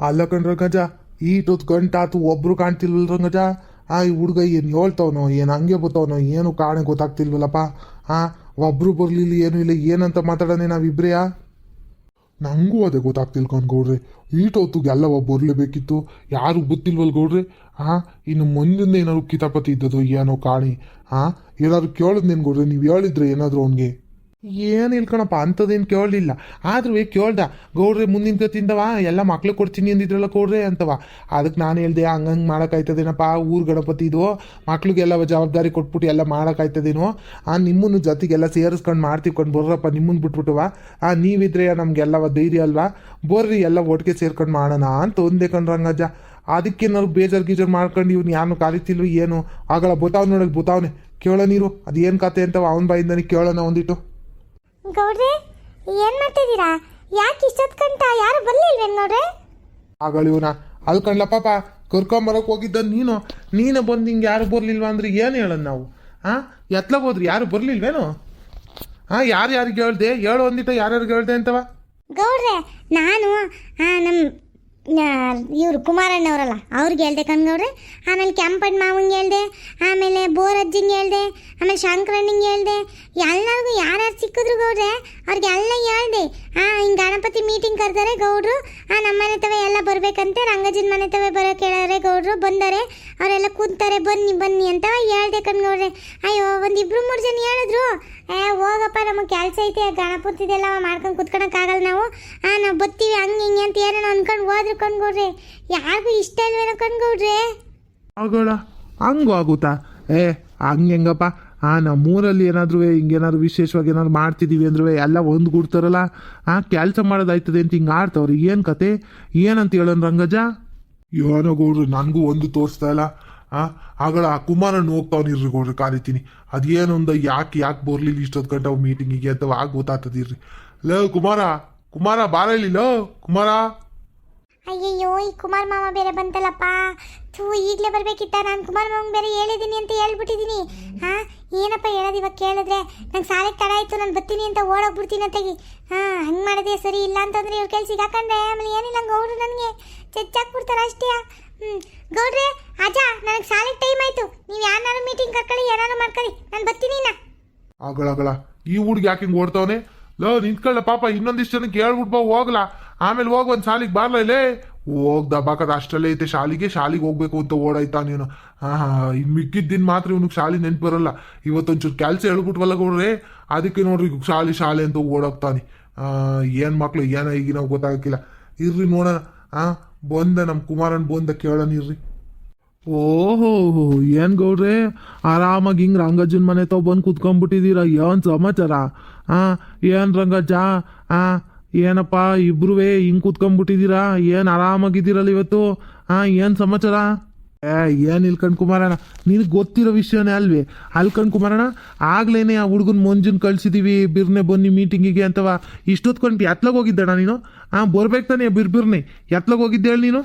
ಅಲ್ಲ ಕಣ್ರಂಗಜ ಈಟೊತ್ತು ಗಂಟಾತು ಒಬ್ರು ಕಾಣ್ತಿಲ್ವಲ್ಲ ರಂಗಜ. ಈ ಹುಡುಗ ಏನು ಹೇಳ್ತಾವನೋ ಏನು ಹಂಗೆ ಬತ್ತವನೋ ಏನು ಕಾಣೆ ಗೊತ್ತಾಗ್ತಿಲ್ವಲ್ಲಪ್ಪ. ಒಬ್ರು ಬರ್ಲಿಲ್ಲ ಏನು ಇಲ್ಲ, ಏನಂತ ಮಾತಾಡೋಣ ನಾವಿಬ್ರೆಯಾ? ನಂಗೂ ಅದೇ ಗೊತ್ತಾಗ್ತಿಲ್ಲ ಕಣ್ಗೌಡ್ರೆ. ಈಟೊತ್ತಿಗೆ ಎಲ್ಲ ಬರಲೇಬೇಕಿತ್ತು, ಯಾರು ಗೊತ್ತಿಲ್ವಲ್ಲ ಗೌಡ್ರೆ. ಇನ್ನು ಮುಂದಿನ ಏನಾದ್ರು ಕಿತಾಪತಿ ಇದ್ದದು ಏನೋ ಕಾಣಿ. ಏನಾದ್ರು ಕೇಳಿದ್ನೇನು ಗೌಡ್ರೆ, ನೀವು ಹೇಳಿದ್ರೆ ಏನಾದ್ರು ಅವನಿಗೆ? ಏನು ಇಲ್ಕಣಪ್ಪ, ಅಂಥದ್ದೇನು ಕೇಳಲಿಲ್ಲ. ಆದ್ರೂ ಕೇಳ್ದ ಗೌಡ್ರೆ ಮುಂದಿನ ಕತ್ತಿಂದವ ಎಲ್ಲ ಮಕ್ಳು ಕೊಡ್ತೀನಿ ಅಂದಿದ್ರಲ್ಲ ಗೌಡ್ರೆ ಅಂತವ. ಅದಕ್ಕೆ ನಾನು ಹೇಳ್ದೆ ಹಂಗಂಗೆ ಮಾಡೋಕ್ಕಾಯ್ತದೇನಪ್ಪ, ಊರು ಗಣಪತಿ ಇದು ಮಕ್ಳಿಗೆಲ್ಲ ಜವಾಬ್ದಾರಿ ಕೊಟ್ಬಿಟ್ಟು ಎಲ್ಲ ಮಾಡೋಕ್ಕಾಯ್ತದೇನೋ. ನಿಮ್ಮನ್ನು ಜೊತೆಗೆಲ್ಲ ಸೇರಿಸ್ಕೊಂಡು ಮಾಡ್ತಿಕೊಂಡು ಬರ್ರಪ್ಪ, ನಿಮ್ಮನ್ನು ಬಿಟ್ಬಿಟ್ಟವ. ನೀವಿದ್ರೆ ನಮಗೆಲ್ಲವ ಧೈರ್ಯ ಅಲ್ವಾ, ಬರ್ರಿ ಎಲ್ಲ ಒಟ್ಟಿಗೆ ಸೇರ್ಕೊಂಡು ಮಾಡೋಣ ಅಂತ ಒಂದೇ ಕಣ್ರಂಗಜ್ಜ. ಅದಕ್ಕೇನಾದ್ರು ಬೇಜಾರು ಗೀಜಾರು ಮಾಡ್ಕೊಂಡು ಇವ್ನು ಯಾರು ಕಾಲಿತಿಲ್ವ ಏನು ಆಗಲ್ಲ. ಬುತಾವ್ ನೋಡಕ್ ಬುತಾವ್ನೆ, ಕೇಳೋ ನೀರು ಅದೇನು ಕತೆ ಅಂತವ ಅವನ ಬಾಯಿಂದಾನೆ ಕೇಳೋಣ ಒಂದಿಟ್ಟು. ಗೌಡ್ರೆ ಏನ್ ಮಾಡ್ತಿದ್ದೀರಾ? ಯಾಕೆ ಇಷ್ಟೊತ್ತು ಗಂಟ ಯಾರು ಬರ್ಲಿಲ್ವೇನ್ ಗೌಡ್ರೆ? ಆಗಳಿವನ ಅಲ್ಕಂಡ್ಲ ಪಾಪ ಕರ್ಕೊಂಬರಕ್ ಹೋಗಿದ್ದ ನೀನು ಬಂದು ಹಿಂಗೆ ಯಾರು ಬರ್ಲಿಲ್ವಾ ಅಂದ್ರೆ ಏನು ಹೇಳೋಣ ನಾವು? ಎತ್ಲಾಗ ಹೋದ್ರಿ ಯಾರು ಬರ್ಲಿಲ್ವೇನು? ಯಾರಿಗೆ ಹೇಳ್ದೆ ಹೇಳು ಒಂದಿಟ್ಟು, ಯಾರ್ಯಾರಿಗೆ ಹೇಳ್ದೆ ಅಂತವ? ಗೌಡ್ರೆ ನಾನು ನಮ್ಮ ಇವರು ಕುಮಾರಣ್ಣವರಲ್ಲ ಅವ್ರಿಗೆ ಹೇಳ್ದೆ ಕಣ್ಗೌಡ್ರೆ. ಆಮೇಲೆ ಕೆಂಪಣ್ಣ ಮಾವಂಗೆ ಹೇಳ್ದೆ, ಆಮೇಲೆ ಬೋರಜ್ಜಿಂಗೆ ಹೇಳ್ದೆ, ಆಮೇಲೆ ಶಂಕರಣ್ಣಂಗೆ ಹೇಳ್ದೆ. ಎಲ್ಲರಿಗೂ ಯಾರ್ಯಾರು ಸಿಕ್ಕಿದ್ರು ಗೌಡ್ರೆ ಅವ್ರಿಗೆಲ್ಲ ಹೇಳ್ದೆ. ಹಿಂಗೆ ಗಣಪತಿ ಮೀಟಿಂಗ್ ಕರೆದಾರೆ ಗೌಡ್ರು. ನಮ್ಮ ಮನೆ ತವೆ ಎಲ್ಲ ಬರಬೇಕಂತೆ, ರಂಗಜ್ಜನ ಮನೆ ತವೆ ಬರೋಕೆ ಹೇಳಿದ್ರೆ ಗೌಡ್ರು ಬಂದರೆ ಅವರೆಲ್ಲ ಕೂತಾರೆ, ಬನ್ನಿ ಬನ್ನಿ ಅಂತ ಹೇಳ್ದೆ ಕಣ್ಗೌಡ್ರೆ. ಅಯ್ಯೋ ಒಂದಿಬ್ರು ಮೂರು ಜನ ಹೇಳಿದ್ರು, ಹೋಗಪ್ಪ ನಮಗೆ ಕೆಲಸ ಐತೆ ಗಣಪತಿದೆಲ್ಲ ಮಾಡ್ಕೊಂಡು ಕುತ್ಕೊಳಕ್ಕಾಗಲ್ಲ ನಾವು, ನಾವು ಬತ್ತೀವಿ ಹಂಗೆ ಹಿಂಗೆ ಅಂತ ಏನೇನೋ ಅನ್ಕೊಂಡು ಹೋದ್ರು ಕಣ್ಗೌಡ್ರೆ. ಯಾರಿಗೂ ಇಷ್ಟ ಇಲ್ವೇನೋ ಕಣ್ಗೌಡ್ರೆ. ಆಗೋಳ ಹಂಗೂ ಆಗುತ್ತಾ? ಹಂಗೆಂಗಪ್ಪ. ನಮ್ಮೂರಲ್ಲಿ ಏನಾದ್ರು ಹಿಂಗೇನಾದ್ರು ವಿಶೇಷವಾಗಿ ಏನಾದ್ರು ಮಾಡ್ತಿದ್ದೀವಿ ಅಂದ್ರೆ ಎಲ್ಲ ಒಂದು ಗುಡ್ತಾರಲ್ಲ, ಕೆಲಸ ಮಾಡೋದಾಯ್ತದೆ ಅಂತ ಹಿಂಗೆ ಆಡ್ತವ್ರಿ. ಏನು ಕತೆ ಏನಂತ ಹೇಳೋಣ ರಂಗಜ? ಏನೋ ಗೌಡ್ರಿ ನನಗೂ ಒಂದು ತೋರಿಸ್ತಾ ಇಲ್ಲ. ಆಗಳ ಕುಮಾರಣ್ಣ ಹೋಗ್ತಾವನಿರ್ರಿ ಗೌಡ್ರಿ, ಕಾಲಿತೀನಿ ಅದೇನೊಂದ ಯಾಕೆ ಬರ್ಲಿಲ್ಲ ಇಷ್ಟೊತ್ತು ಗಂಟೆ ಅವು ಮೀಟಿಂಗಿಗೆ ಅಂತ ಗೊತ್ತಾಗ್ತದಿರ್ರಿ. ಲೋ ಕುಮಾರ ಬಾರ ಇಲ್ಲಿ ಲೋ ಕುಮಾರ. ಅಯ್ಯಯ್ಯೋ ಈ ಕುಮಾರ್ ಮಾಮ ಬೇರೆ ಬಂತಲ್ಲಪ್ಪ. ಈಗಲೇ ಬರ್ಬೇಕಿತ್ತ, ನಾನು ಕುಮಾರ್ ಮಾಮ ಬೇರೆ ಹೇಳಿದ್ದೀನಿ ಅಂತ ಹೇಳ್ಬಿಟ್ಟಿದ್ದೀನಿ. ಏನಪ್ಪ ಹೇಳೋದು ಇವಾಗ ಕೇಳಿದ್ರೆ? ನಂಗೆ ಸಾಲಕ್ಕೆ ತಡ ಆಯಿತು, ನಾನು ಬರ್ತೀನಿ ಅಂತ ಓಡೋಗ್ಬಿಡ್ತೀನಿ ಅಂತಾಗಿ. ಹಂಗೆ ಮಾಡಿದೆ ಸರಿ, ಇಲ್ಲ ಅಂತಂದ್ರೆ ಇವ್ರ ಕೆಲ್ಸ ಸಿಗಾಕೊಂಡ್ರೆ ಆಮೇಲೆ ಏನಿಲ್ಲ ಗೌಡ್ರು ನನಗೆ ಚೆಚ್ಚಾಕ್ಬಿಡ್ತಾರೆ ಅಷ್ಟೇ. ಗೌಡ್ರೆ ಅಜ್ಜ ನನಗೆ ಸಾಲಕ್ಕೆ ಟೈಮ್ ಆಯಿತು, ನೀವು ಯಾರು ಮೀಟಿಂಗ್ ಕರ್ಕೊಳ್ಳಿ ಏನಾರು ಮಾಡ್ಕೊಳ್ಳಿ, ನಾನು ಬರ್ತೀನಿ ನಾ. ಆಗಳ ಈ ಹುಡುಗಿ ಯಾಕೆ ಹಿಂಗೆ ಓಡ್ತಾವನೆ? ಲೋ ನಿಂತ್ಕೊಳ್ಳ ಪಾಪ, ಇನ್ನೊಂದಿಷ್ಟು ಜನಕ್ಕೆ ಹೇಳ್ಬಿಟ್ಟು ಹೋಗ್ಲಾ, ಆಮೇಲೆ ಹೋಗಿ ಒಂದು ಶಾಲಿಗೆ ಬಾರ್ಲ ಇಲ್ಲೇ ಹೋಗ್ದ ಬಾಕದ ಅಷ್ಟಲ್ಲೇ ಐತೆ ಶಾಲಿಗೆ ಹೋಗ್ಬೇಕು ಅಂತ ಓಡಾಯ್ತಾ ನೀನು. ಇನ್ನು ಮಿಕ್ಕಿದ್ದಿನ ಮಾತ್ರ ಇವ್ನಿಗೆ ಶಾಲೆ ನೆನ್ಪು ಬರಲ್ಲ. ಇವತ್ತೊಂಚೂರು ಕೆಲಸ ಹೇಳ್ಬಿಟ್ವಲ್ಲ ಗೌಡ್ರೆ, ಅದಕ್ಕೆ ನೋಡ್ರಿ ಶಾಲೆ ಅಂತ ಓಡೋಗ್ತಾನೆ. ಏನು ಮಕ್ಳು ಏನೋ ಈಗ ನಾವು ಗೊತ್ತಾಗಕ್ಕಿಲ್ಲ. ಇರ್ರಿ ನೋಡೋಣ. ಬಂದ ನಮ್ಮ ಕುಮಾರನ್ ಬಂದ ಕೇಳೋಣ ಇರ್ರಿ. ಓಹೋ ಏನು ಗೌಡ್ರೆ ಆರಾಮಾಗಿ ಹಿಂಗೆ ರಂಗಜ್ಜನ ಮನೆ ತಾವು ಬಂದು ಕುತ್ಕೊಂಡ್ಬಿಟ್ಟಿದ್ದೀರಾ? ಏನು ಸಮಾಚಾರ? ಏನು ರಂಗಜ್ಜ ಏನಪ್ಪ ಇಬ್ರು ಹಿಂಗೆ ಕುತ್ಕೊಂಡ್ಬಿಟ್ಟಿದ್ದೀರಾ? ಏನು ಆರಾಮಾಗಿದ್ದೀರಲ್ಲ ಇವತ್ತು? ಏನು ಸಮಾಚಾರ? ಏನು ಇಲ್ಕಂಡು ಕುಮಾರಣ್ಣ, ನಿನಗೆ ಗೊತ್ತಿರೋ ವಿಷಯನೇ ಅಲ್ವೇ? ಅಲ್ಕಂಡು ಕುಮಾರಣ್ಣ ಆಗ್ಲೇನೆ ಆ ಹುಡುಗನ ಮಂಜುನ್ ಕಳ್ಸಿದೀವಿ ಬಿರ್ನೆ ಬನ್ನಿ ಮೀಟಿಂಗಿಗೆ ಅಂತವ. ಇಷ್ಟೊತ್ಕೊಂಡು ಎತ್ಲಾಗ ಹೋಗಿದ್ದಣ್ಣ ನೀನು? ಬರ್ಬೇಕು ತಾನೆ ಬಿರ್ನೆ ಎತ್ಲಾಗ ಹೋಗಿದ್ದೆ ಹೇಳಿ ನೀನು?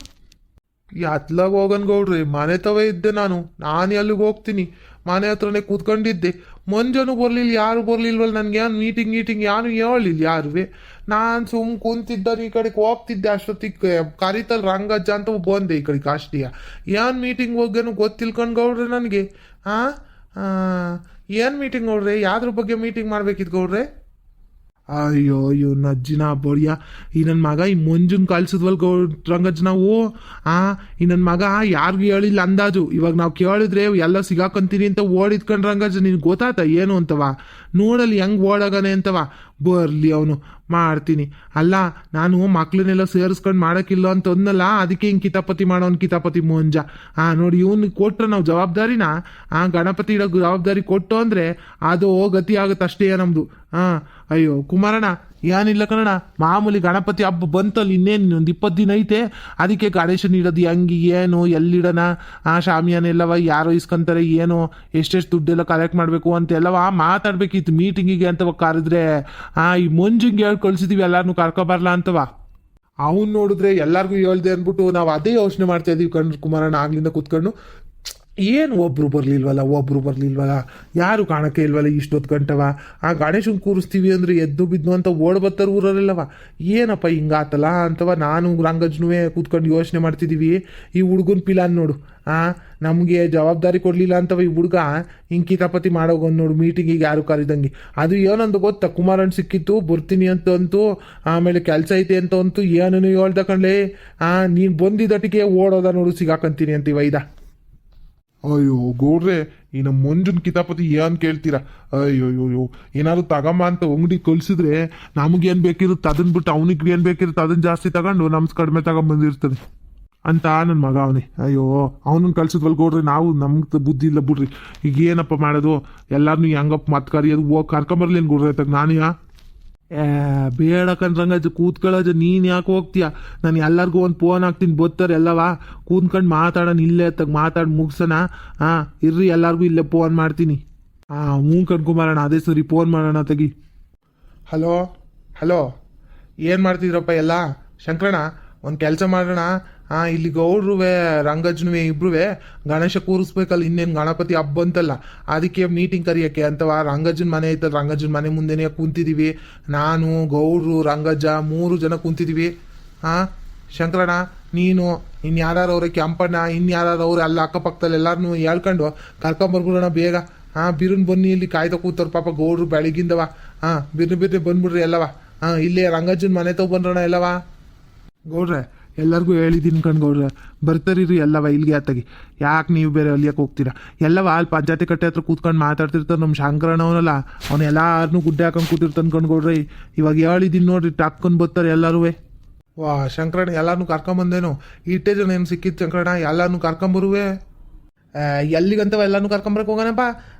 ಎತ್ಲಾಗ ಹೋಗನ್ ಗೌಡ್ರಿ, ಮನೆ ತವೇ ಇದ್ದೆ ನಾನು ಅಲ್ಲಿಗೆ ಹೋಗ್ತೀನಿ. ಮನೆ ಹತ್ರನೇ ಕೂತ್ಕೊಂಡಿದ್ದೆ. ಮಂಜನು ಬರ್ಲಿಲ್ಲ, ಯಾರು ಬರ್ಲಿಲ್ವಲ್ಲ ನನಗೆ. ಏನು ಮೀಟಿಂಗ್ ಯಾರು ಹೇಳಿಲ್ಲ ಯಾರುವೆ. ನಾನು ಸುಮ್ ಕುಂತಿದ್ದ ಈ ಕಡೆಗೆ ಹೋಗ್ತಿದ್ದೆ, ಅಷ್ಟೊತ್ತಿಗೆ ಕರಿತಲ್ ರಂಗಜ್ಜ ಅಂತ ಬಂದೆ ಈ ಕಡೆಗೆ ಅಷ್ಟೇ. ಏನು ಮೀಟಿಂಗ್ ಹೋಗ್ಯನು ಗೊತ್ತಿಲ್ಕೊಂಡು ಗೌಡ್ರೆ ನನಗೆ. ಏನು ಮೀಟಿಂಗ್ ಗೌಡ್ರೆ? ಯಾವ್ದ್ರ ಬಗ್ಗೆ ಮೀಟಿಂಗ್ ಮಾಡ್ಬೇಕಿತ್ತು ಗೌಡ್ರೆ? ಅಯ್ಯೋ ನಜ್ಜಿನ ಬಡಿಯ ಈ ನನ್ನ ಮಗ ಈ ಮಂಜುನ್ ಕಳ್ಸಿದ್ವಲ್ ರಂಗಜ್ಜ ನಾವು. ಈ ನನ್ನ ಮಗ ಯಾರಿಗೂ ಹೇಳಿಲ್ಲ ಅಂದಾಜು. ಇವಾಗ ನಾವು ಕೇಳಿದ್ರೆ ಎಲ್ಲ ಸಿಗಾಕೊಂತೀನಿ ಅಂತ ಓಡಿದ್ಕೊಂಡ್ ರಂಗಜ್ಜ, ನಿನ್ಗೆ ಗೊತ್ತಾತ ಏನು ಅಂತವ? ನೋಡಲಿ ಹೆಂಗೆ ಓಡಾಗನೆ ಅಂತವ. ಬರ್ಲಿ ಅವನು ಮಾಡ್ತೀನಿ. ಅಲ್ಲ ನಾನು ಮಕ್ಳನ್ನೆಲ್ಲ ಸೇರಿಸ್ಕೊಂಡು ಮಾಡೋಕ್ಕಿಲ್ಲ ಅಂತ ಅಂದಲ್ಲ, ಅದಕ್ಕೆ ಹಿಂಗೆ ಕಿತಾಪತಿ ಮಂಜ. ನೋಡಿ ಇವ್ನಿಗೆ ಕೊಟ್ರೆ ನಾವು ಜವಾಬ್ದಾರಿನ ಗಣಪತಿ ಇಡೋ ಜವಾಬ್ದಾರಿ ಕೊಟ್ಟು ಅಂದರೆ ಅದು ಗತಿ ಆಗುತ್ತೆ ಅಷ್ಟೇ ನಮ್ಮದು. ಅಯ್ಯೋ ಕುಮಾರಣ್ಣ ಏನಿಲ್ಲ ಕನ್ನಡ, ಮಾಮೂಲಿ ಗಣಪತಿ ಹಬ್ಬ ಬಂತಲ್ಲಿ ಇನ್ನೇನು ಒಂದು 20 ದಿನ ಐತೆ. ಅದಕ್ಕೆ ಗಣೇಶನ ಇಡೋದು ಹೆಂಗೆ ಏನು ಎಲ್ಲಿಡೋಣ, ಶಾಮಿಯಾನೆಲ್ಲವ ಯಾರೋ ಇಸ್ಕೊಂತಾರೆ, ಏನು ಎಷ್ಟೆಷ್ಟು ದುಡ್ಡೆಲ್ಲ ಕಲೆಕ್ಟ್ ಮಾಡಬೇಕು ಅಂತೆಲ್ಲವ ಮಾತಾಡ್ಬೇಕಿತ್ತು ಮೀಟಿಂಗಿಗೆ ಅಂತವ ಕರೆದ್ರೆ. ಈ ಮಂಜುಂಗೆ ಹೇಳಿ ಕಳ್ಸಿದೀವಿ ಎಲ್ಲಾರನ್ನೂ ಕರ್ಕೊಬರ್ಲ ಅಂತವ. ಅವ್ನು ನೋಡಿದ್ರೆ ಎಲ್ಲರಿಗೂ ಹೇಳ್ದೆ ಅಂದ್ಬಿಟ್ಟು ನಾವು ಅದೇ ಯೋಚನೆ ಮಾಡ್ತಾ ಇದೀವಿ ಕಣ್ರಿ ಕುಮಾರಣ್ಣ ಆಗ್ಲಿಂದ ಕೂತ್ಕೊಂಡು. ಏನು ಒಬ್ರು ಬರ್ಲಿಲ್ವಲ್ಲ ಯಾರು ಕಾಣಕ್ಕೆ ಇಲ್ವಲ್ಲ ಇಷ್ಟೊತ್ತು ಗಂಟವ ಆ ಗಣೇಶನ್ ಕೂರಿಸ್ತೀವಿ ಅಂದ್ರೆ ಎದ್ದು ಬಿದ್ದು ಅಂತ ಓಡ್ ಬರ್ತಾರ ಊರಲ್ಲೆಲ್ಲವ ಏನಪ್ಪ ಹಿಂಗಾತಲ್ಲ ಅಂತವ ನಾನು ರಂಗಜ್ನುವೆ ಕೂತ್ಕೊಂಡು ಯೋಚನೆ ಮಾಡ್ತಿದ್ದೀವಿ ಈ ಹುಡುಗನ ಪಿಲಾನ್ ನೋಡು ನಮಗೆ ಜವಾಬ್ದಾರಿ ಕೊಡಲಿಲ್ಲ ಅಂತವ ಈ ಹುಡುಗ ಹಿಂಗೆ ಕಿತಾಪತಿ ಮಾಡೋಗೊಂದು ನೋಡು ಮೀಟಿಂಗಿಗೆ ಯಾರು ಕರಿದಂಗೆ ಅದು ಏನಂದು ಗೊತ್ತಾ ಕುಮಾರಣ್ಣ ಸಿಕ್ಕಿತ್ತು ಬರ್ತೀನಿ ಅಂತ ಅಂತು ಆಮೇಲೆ ಕೆಲಸ ಐತೆ ಅಂತ ಅಂತು ಏನನ್ನು ಹೇಳ್ದ ಕಣ್ಲೆ ನೀನು ಬಂದಿದ್ದಟಿಗೆ ಓಡೋದ ನೋಡು ಸಿಗಾಕಂತೀನಿ ಅಂತ ವೈದ ಅಯ್ಯೋ ಗೌಡ್ರೆ ಈ ನಮ್ಮ ಮಂಜುನ್ ಕಿತಾಪತಿ ಏನ್ ಕೇಳ್ತೀರಾ ಅಯ್ಯೋಯ್ಯೋ ಏನಾದ್ರು ತಗಮ್ಮ ಅಂತ ಅಂಗಡಿ ಕಳ್ಸಿದ್ರೆ ನಮ್ಗೇನ್ ಬೇಕಿರುತ್ತೆ ಅದನ್ನ ಬಿಟ್ಟು ಅವನಿಗೆ ಏನ್ ಬೇಕಿರುತ್ತೆ ಅದನ್ನ ಜಾಸ್ತಿ ತಗೊಂಡು ನಮ್ಸ್ ಕಡಿಮೆ ತಗೊಂಡ್ಬಂದಿರ್ತದೆ ಅಂತ ನನ್ನ ಮಗ ಅವನೇ ಅಯ್ಯೋ ಅವನನ್ನ ಕಳ್ಸಿದ್ವಲ್ ಗೌಡ್ರೆ ನಾವು ನಮ್ಗೆ ಬುದ್ಧಿ ಇಲ್ಲ ಬಿಡ್ರಿ ಈಗ ಏನಪ್ಪ ಮಾಡೋದು ಎಲ್ಲಾರನು ಹೆಂಗಪ್ಪ ಮತ್ ಕರಿಯೋದು ಹೋಗಿ ಕರ್ಕೊಂಬರ್ಲೇನು ಗೌಡ್ರೆ ತಗ ನಾನಿಯಾ ಬೇಡ ಕಣ್ರಂಗಜ್ಜ ಕೂತ್ಕೊಳ್ಳೋಜ ನೀನು ಯಾಕೆ ಹೋಗ್ತೀಯ ನಾನು ಎಲ್ಲರಿಗೂ ಒಂದು ಫೋನ್ ಹಾಕ್ತೀನಿ ಬರ್ತಾರೆ ಎಲ್ಲವಾ ಕೂತ್ಕೊಂಡು ಮಾತಾಡೋಣ ಇಲ್ಲೇ ತಗ ಮಾತಾಡಿ ಮುಗ್ಸೋಣ ಇರ್ರಿ ಎಲ್ಲರಿಗೂ ಇಲ್ಲೇ ಫೋನ್ ಮಾಡ್ತೀನಿ ಹ್ಞೂ ಕಣ್ಕೊಂಬರೋಣ ಅದೇ ಸರಿ ಫೋನ್ ಮಾಡೋಣ ತೆಗಿ ಹಲೋ ಹಲೋ ಏನು ಮಾಡ್ತಿದ್ರಪ್ಪ ಎಲ್ಲ ಶಂಕರಣ್ಣ ಒಂದು ಕೆಲಸ ಮಾಡೋಣ ಇಲ್ಲಿ ಗೌಡ್ರುವೆ ರಂಗಜ್ನುವೆ ಇಬ್ರುವೆ ಗಣೇಶ ಕೂರಿಸ್ಬೇಕಲ್ಲ ಇನ್ನೇನು ಗಣಪತಿ ಹಬ್ಬ ಅಂತಲ್ಲ ಅದಕ್ಕೆ ಮೀಟಿಂಗ್ ಕರಿಯೋಕ್ಕೆ ಅಂತವ ರಂಗಜ್ಜನ ಮನೆ ಐತಲ್ಲ ರಂಗಜ್ಜನ ಮನೆ ಮುಂದೆನೇ ಕುಂತಿದ್ದೀವಿ ನಾನು ಗೌಡ್ರು ರಂಗಜ್ಜ 3 ಜನ ಕುಂತಿದ್ದೀವಿ ಶಂಕರಣ್ಣ ನೀನು ಇನ್ಯಾರು ಅವ್ರೆ ಕೆಂಪಣ್ಣ ಇನ್ಯಾರು ಅವ್ರೆ ಅಲ್ಲ ಅಕ್ಕಪಕ್ಕದಲ್ಲಿ ಎಲ್ಲಾರನ್ನೂ ಹೇಳ್ಕೊಂಡು ಕರ್ಕೊಂಬರ್ಬಿಡೋಣ ಬೇಗ ಬಿರುನ್ ಬನ್ನಿ ಇಲ್ಲಿ ಕಾಯ್ತಾ ಕೂತವ್ರು ಪಾಪ ಗೌಡ್ರು ಬೆಳಗಿಂದವ ಬಿರ್ನೆ ಬಂದ್ಬಿಡ್ರಿ ಎಲ್ಲವ ಇಲ್ಲೇ ರಂಗಜ್ಜನ ಮನೆ ತಗೊ ಬಂದ್ರೋಣ ಎಲ್ಲವ ಗೌಡ್ರೆ ಎಲ್ಲರಿಗೂ ಹೇಳಿದ್ದೀನಿ ಕಣ್ಗೌಡ್ರೆ ಬರ್ತಾರಿರಿ ಎಲ್ಲವ ಇಲ್ಲಿಗೆ ಆತಾಗಿ ಯಾಕೆ ನೀವು ಬೇರೆ ಅಲ್ಲಿಯಕ್ಕೆ ಹೋಗ್ತೀರಾ ಎಲ್ಲವ ಅಲ್ಲಿ ಪಂಚಾಯತಿ ಕಟ್ಟೆ ಹತ್ರ ಕೂತ್ಕೊಂಡು ಮಾತಾಡ್ತಿರ್ತಾರೆ ನಮ್ಮ ಶಂಕರಣ್ಣವನಲ್ಲ ಅವ್ನು ಎಲ್ಲಾರನ್ನೂ ಗುಡ್ಡೆ ಹಾಕೊಂಡು ಕೂತಿರ್ತಾನೆ ಕಣ್ಗೌಡ್ರೆ ಇವಾಗ ಹೇಳಿದ್ದೀನಿ ನೋಡ್ರಿ ಟಾಕ್ಕೊಂಡು ಬರ್ತಾರೆ ಎಲ್ಲರೂ ವಾ ಶಂಕರಣ್ಣ ಎಲ್ಲಾರನ್ನೂ ಕರ್ಕೊಂಬಂದೇನು ಇಟ್ಟೇ ಜನ ಏನು ಸಿಕ್ಕಿತ್ತು ಶಂಕರಣ್ಣ ಎಲ್ಲಾರನ್ನೂ ಕರ್ಕೊಂಬರುವೆ ಎಲ್ಲಿಗಂತವ ಎಲ್ಲಾನು ಕರ್ಕೊಂಬರಕ್ಕೆ ಹೋಗೋಣಪ್ಪ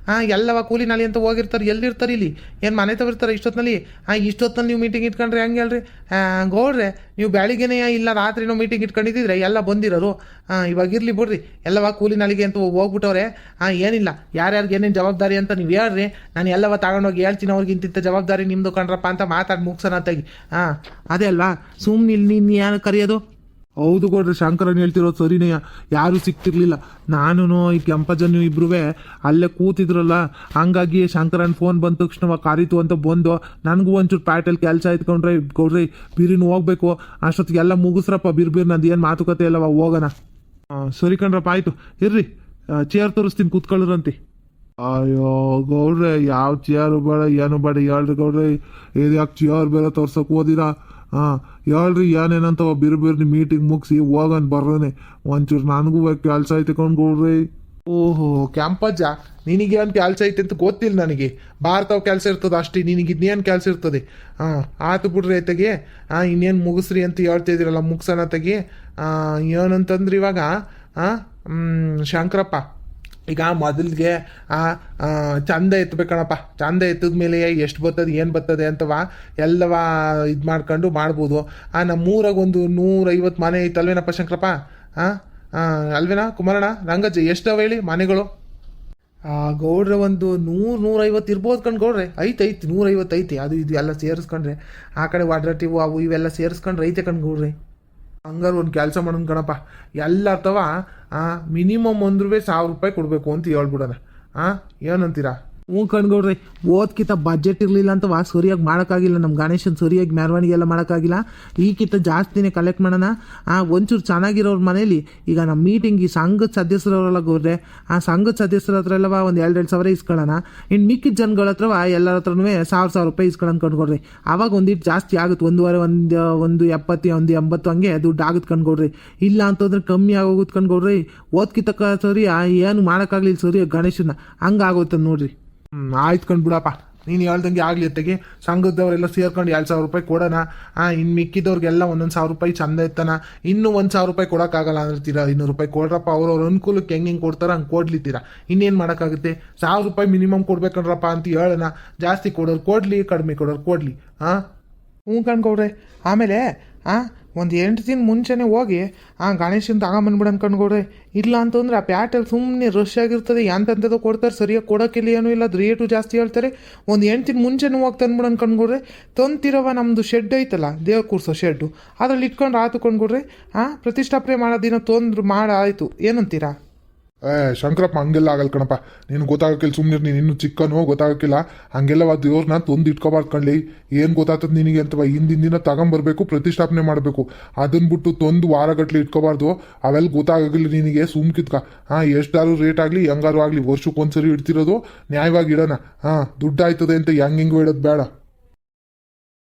ಎಲ್ಲವ ಕೂಲಿ ನಾಲಿ ಅಂತ ಹೋಗಿರ್ತಾರೆ ಎಲ್ಲಿರ್ತಾರೆ ಇಲ್ಲಿ ಏನು ಮನೆ ತವಿರ್ತಾರೆ ಇಷ್ಟೊತ್ತಿನಲ್ಲಿ ಇಷ್ಟೊತ್ತಲ್ಲಿ ನೀವು ಮೀಟಿಂಗ್ ಇಟ್ಕೊಂಡ್ರೆ ಹೆಂಗೆ ಹೇಳ್ರಿ ಗೌಡ್ರೆ ನೀವು ಬೆಳಿಗ್ಗೆನೇ ಇಲ್ಲ ರಾತ್ರಿನೂ ಮೀಟಿಂಗ್ ಇಟ್ಕೊಂಡಿದ್ದಿದ್ರೆ ಎಲ್ಲ ಬಂದಿರೋರು ಇವಾಗ ಇರಲಿ ಬಿಡ್ರಿ ಎಲ್ಲವ ಕೂಲಿ ನಾಲಿಗೆ ಅಂತ ಹೋಗ್ಬಿಟ್ಟವ್ರೆ ಏನಿಲ್ಲ ಯಾರ್ಯಾರಿಗೆ ಏನೇನು ಜವಾಬ್ದಾರಿ ಅಂತ ನೀವು ಹೇಳ್ರಿ ನಾನು ಎಲ್ಲವ ತಗೊಂಡೋಗಿ ಹೇಳ್ತೀನಿ ಅವ್ರಿಗೆ ಇಂತಿಂಥ ಜವಾಬ್ದಾರಿ ನಿಮ್ಮದು ಕಂಡ್ರಪ್ಪ ಅಂತ ಮಾತಾಡಿ ಮುಗ್ಸೋಣ ತೆಗಿ ಅದೇ ಅಲ್ವಾ ಸುಮ್ಮನೆ ಇಲ್ಲಿ ನೀನು ಯಾರು ಕರೆಯೋದು ಹೌದು ಕೊಡ್ರಿ ಶಂಕರನ್ ಹೇಳ್ತಿರೋದು ಸರಿನೇ ಯಾರು ಸಿಕ್ತಿರ್ಲಿಲ್ಲ ನಾನು ಈ ಕೆಂಪಜ್ಜನ್ನು ಇಬ್ರುವೆ ಅಲ್ಲೇ ಕೂತಿದ್ರಲ್ಲ ಹಂಗಾಗಿ ಶಂಕರನ್ ಫೋನ್ ಬಂದ ತಕ್ಷಣ ಕರೀತು ಅಂತ ಬಂದು ನನಗೂ ಒಂಚೂರು ಪ್ಯಾಟಲ್ಲಿ ಕೆಲಸ ಇಟ್ಕೊಂಡ್ರೆ ಗೌಡ್ರಿ ಬಿರಿನ ಹೋಗ್ಬೇಕು ಅಷ್ಟೊತ್ತಿಗೆ ಎಲ್ಲ ಮುಗಿಸ್ರಪ್ಪ ಬಿರ್ ನಂದು ಏನು ಮಾತುಕತೆ ಅಲ್ಲವ ಹೋಗೋಣ ಸರಿ ಕಣ್ರಪ್ಪ ಆಯ್ತು ಇರ್ರಿ ಚೇರ್ ತೋರಿಸ್ತೀನಿ ಕೂತ್ಕೊಳ್ಳ್ರಂತೆ ಅಯ್ಯೋ ಗೌಡ್ರೆ ಯಾವ ಚೇರು ಬೇಡ ಏನು ಬೇಡ ಹೇಳ್ರಿ ಗೌಡ್ರಿ ಇದು ಯಾಕೆ ಚೇರ್ ಬೇರೆ ತೋರ್ಸಕ್ ಓದಿರಾ ಹೇಳ್ರಿ ಏನೇನಂತವ ಬಿರ್ಬಿರ್ನಿ ಮೀಟಿಂಗ್ ಮುಗಿಸಿ ಹೋಗನ್ ಬರ್ರನೆ ಒಂಚೂರು ನನಗೂ ಕೆಲಸ ಐತೆ ಕೊಂಡ್ಕೊಳ್ರಿ ಓಹೋ ಕ್ಯಾಂಪಜ್ಜ ನಿನಗೇನು ಕೆಲಸ ಐತೆ ಅಂತ ಗೊತ್ತಿಲ್ಲ ನನಗೆ ಭಾರತವ ಕೆಲಸ ಇರ್ತದೆ ಅಷ್ಟೇ ನಿನಗೆ ಇನ್ನೇನು ಕೆಲಸ ಇರ್ತದೆ ಆತು ಬಿಡ್ರಿ ಐತೆಗೆ ಇನ್ನೇನು ಮುಗಿಸ್ರಿ ಅಂತ ಹೇಳ್ತಿದ್ದೀರಲ್ಲ ಮುಗ್ಸೋಣ ತೆಗಿ ಏನಂತಂದ್ರಿ ಇವಾಗ ಶಂಕರಪ್ಪ ಈಗ ಮೊದಲಿಗೆ ಚಂದ ಎತ್ತಬೇಕಣಪ್ಪ ಚಂದ ಎತ್ತದ ಮೇಲೆ ಎಷ್ಟು ಬರ್ತದೆ ಏನು ಬರ್ತದೆ ಅಂತವ ಎಲ್ಲವ ಇದು ಮಾಡ್ಕೊಂಡು ಮಾಡ್ಬೋದು ನಮ್ಮೂರಾಗ ಒಂದು 150 ಮನೆ ಐತಲ್ವೇನಪ್ಪ ಶಂಕರಪ್ಪ ಅಲ್ವೇನಾ ಕುಮಾರಣ್ಣ ರಂಗಜ್ಜ ಎಷ್ಟವ ಹೇಳಿ ಮನೆಗಳು ಗೌಡ್ರೆ ಒಂದು 100-150 ಇರ್ಬೋದು ಕಣ್ ಗೌಡ್ರೆ ಐತೆ 150 ಐತಿ ಅದು ಇದು ಎಲ್ಲ ಸೇರಿಸ್ಕೊಂಡ್ರೆ ಆ ಕಡೆ ವಾಡ್ರಟಿವು ಅವು ಇವೆಲ್ಲ ಸೇರಿಸ್ಕೊಂಡ್ರೆ ಐತೆ ಕಣ್ ಗೌಡ್ರೆ ಹಂಗಾರು ಒಂದು ಕೆಲಸ ಮಾಡೋಣ ಕಣಪ್ಪ ಎಲ್ಲ ಅಥವಾ ಮಿನಿಮಮ್ ಅಂದ್ರೂ 1000 ರೂಪಾಯಿ ಕೊಡಬೇಕು ಅಂತ ಹೇಳ್ಬಿಡೋಣ ಏನಂತೀರಾ ಹ್ಞೂ ಕಣ್ಗೌಡ್ರಿ ಓದ್ಕಿಂತ ಬಜೆಟ್ ಇರಲಿಲ್ಲ ಅಂತ ಸರಿಯಾಗಿ ಮಾಡೋಕ್ಕಾಗಿಲ್ಲ ನಮ್ಮ ಗಣೇಶನ್ ಸರಿಯಾಗಿ ಮೆರವಣಿಗೆ ಎಲ್ಲ ಮಾಡೋಕ್ಕಾಗಿಲ್ಲ ಈಗಿಂತ ಜಾಸ್ತಿನೇ ಕಲೆಕ್ಟ್ ಮಾಡೋಣ ಒಂಚೂರು ಚೆನ್ನಾಗಿರೋರ ಮನೇಲಿ ಈಗ ನಮ್ಮ ಮೀಟಿಂಗ್ ಈ ಸಂಘದ ಸದಸ್ಯರವರೆಲ್ಲ ಗೌಡ್ರೆ ಆ ಸಂಘದ ಸದಸ್ಯರ ಹತ್ರ ಎಲ್ಲವ ಒಂದು 2-2 ಸಾವಿರ ಇಸ್ಕೊಳ್ಳೋಣ ಇನ್ನು ಮಿಕ್ಕಿದ ಜನಗಳ ಹತ್ರ ಎಲ್ಲರ ಹತ್ರನೂ 1000 ರೂಪಾಯಿ ಇಸ್ಕೊಳ್ಳೋಣ ಕಣ್ಕೊಡ್ರಿ ಆವಾಗ ಒಂದಿಟ್ಟು ಜಾಸ್ತಿ ಆಗುತ್ತೆ ಒಂದು 70 ಒಂದು 80 ಹಂಗೆ ದುಡ್ಡು ಆಗುತ್ತೆ ಕಣ್ಕೊಡ್ರಿ ಇಲ್ಲ ಅಂತಂದ್ರೆ ಕಮ್ಮಿ ಆಗೋಗುತ್ತೆ ಕಣ್ಕೊಡ್ರಿ ಓದ್ಕಿತಕ್ಕ ಸರಿ ಏನು ಮಾಡೋಕ್ಕಾಗಲಿಲ್ಲ ಸರಿ ಗಣೇಶನ ಹಂಗೆ ಆಗುತ್ತೆ ನೋಡ್ರಿ ಆಯ್ತು ಕಂಡ್ಬಿಡಪ್ಪ ನೀನು ಹೇಳ್ದಂಗೆ ಆಗಲಿ ಅತ್ತಗೆ ಸಂಘದವರೆಲ್ಲ ಸೇರ್ಕೊಂಡು 2,000 ರೂಪಾಯಿ ಕೊಡೋಣ ಇನ್ನು ಮಿಕ್ಕಿದವ್ರಿಗೆಲ್ಲ 1,000 ರೂಪಾಯಿ ಚಂದ ಇತ್ತಾನ ಇನ್ನೂ 1,000 ರೂಪಾಯಿ ಕೊಡೋಕ್ಕಾಗಲ್ಲ ಅಂದಿರ್ತೀರಾ 200 ರೂಪಾಯಿ ಕೊಡ್ರಪ್ಪ ಅವ್ರವ್ರ ಅನುಕೂಲಕ್ಕೆ ಹೆಂಗೆ ಕೊಡ್ತಾರ ಹಂಗೆ ಕೊಡ್ಲಿತ್ತೀರಾ ಇನ್ನೇನು ಮಾಡೋಕ್ಕಾಗುತ್ತೆ 1,000 ರೂಪಾಯಿ ಮಿನಿಮಮ್ ಕೊಡ್ಬೇಕಂಡ್ರಪ್ಪ ಅಂತ ಹೇಳೋಣ ಜಾಸ್ತಿ ಕೊಡೋರು ಕೊಡಲಿ ಕಡಿಮೆ ಕೊಡೋರು ಕೊಡಲಿ ಹ್ಞೂ ಕಣ್ಕೊಡ್ರೆ ಆಮೇಲೆ ಒಂದು 8 ದಿನ ಮುಂಚೆನೇ ಹೋಗಿ ಗಣೇಶನ ತಗೊಂಬಂದ್ಬಿಡು ಅನ್ಕೊಂಡ್ಕೊಡ್ರಿ ಇಲ್ಲ ಅಂತಂದ್ರೆ ಆ ಪ್ಯಾಟಲ್ಲಿ ಸುಮ್ಮನೆ ರಶ್ ಆಗಿರ್ತದೆ ಎಂತೆಂಥದ್ದು ಕೊಡ್ತಾರೆ ಸರಿಯಾಗಿ ಕೊಡೋಕ್ಕಿಲ್ಲ ಏನೂ ಇಲ್ಲ ಅದು ರೇಟು ಜಾಸ್ತಿ ಹೇಳ್ತಾರೆ ಒಂದು 8 ದಿನ ಮುಂಚೆನೇ ಹೋಗಿ ತಂದ್ಬಿಡು ಅನ್ಕೊಂಡ್ಕೊಡ್ರಿ ತಂತಿರವ ನಮ್ಮದು ಶೆಡ್ ಐತಲ್ಲ ದೇವ ಕೂರ್ಸೋ ಶೆಡ್ಡು ಅದ್ರಲ್ಲಿ ಇಟ್ಕೊಂಡು ಆತು ಕೊಂಡ್ಕೊಡ್ರಿ ಪ್ರತಿಷ್ಠಾಪನೆ ಮಾಡೋ ದಿನ ತೊಂದ್ರೆ ಮಾಡಾಯಿತು ಏನಂತೀರಾ ಶಂಕರಪ್ಪ ಹಂಗೆಲ್ಲ ಆಗಲ್ಲ ಕಣಪ್ಪ. ನೀನು ಗೊತ್ತಾಗಕ್ಕಿಲ್ಲ, ಸುಮ್ಮನೆ ನೀನು ಇನ್ನೂ ಚಿಕ್ಕನೋ ಗೊತ್ತಾಗಕ್ಕಿಲ್ಲ. ಹಂಗೆಲ್ಲ ದೇವ್ರನ್ನ ತಂದು ಇಟ್ಕೋಬಾರ್ದು ಕಣ್ಲಿ. ಏನು ಗೊತ್ತಾಗ್ತದೆ ನಿನಗೆ ಅಂತವ, ಹಿಂದಿನ ದಿನ ತಗೊಂಬರ್ಬೇಕು, ಪ್ರತಿಷ್ಠಾಪನೆ ಮಾಡಬೇಕು. ಅದನ್ನ ಬಿಟ್ಟು ತಂದು ವಾರಗಟ್ಲೆ ಇಟ್ಕೋಬಾರ್ದು. ಅವೆಲ್ಲ ಗೊತ್ತಾಗಕ್ಕಿಲ್ಲ ನಿನಗೆ, ಸುಮ್ಕಿತ್ಕ. ಎಷ್ಟಾರು ರೇಟ್ ಆಗಲಿ ಹೆಂಗಾರು ಆಗಲಿ ವರ್ಷಕ್ಕೊಂದ್ಸರಿ ಇಡ್ತಿರೋದು ನ್ಯಾಯವಾಗಿ ಇಡೋಣ. ದುಡ್ಡು ಆಯ್ತದೆ ಅಂತ ಹೆಂಗೆ ಇಡೋದು ಬೇಡ.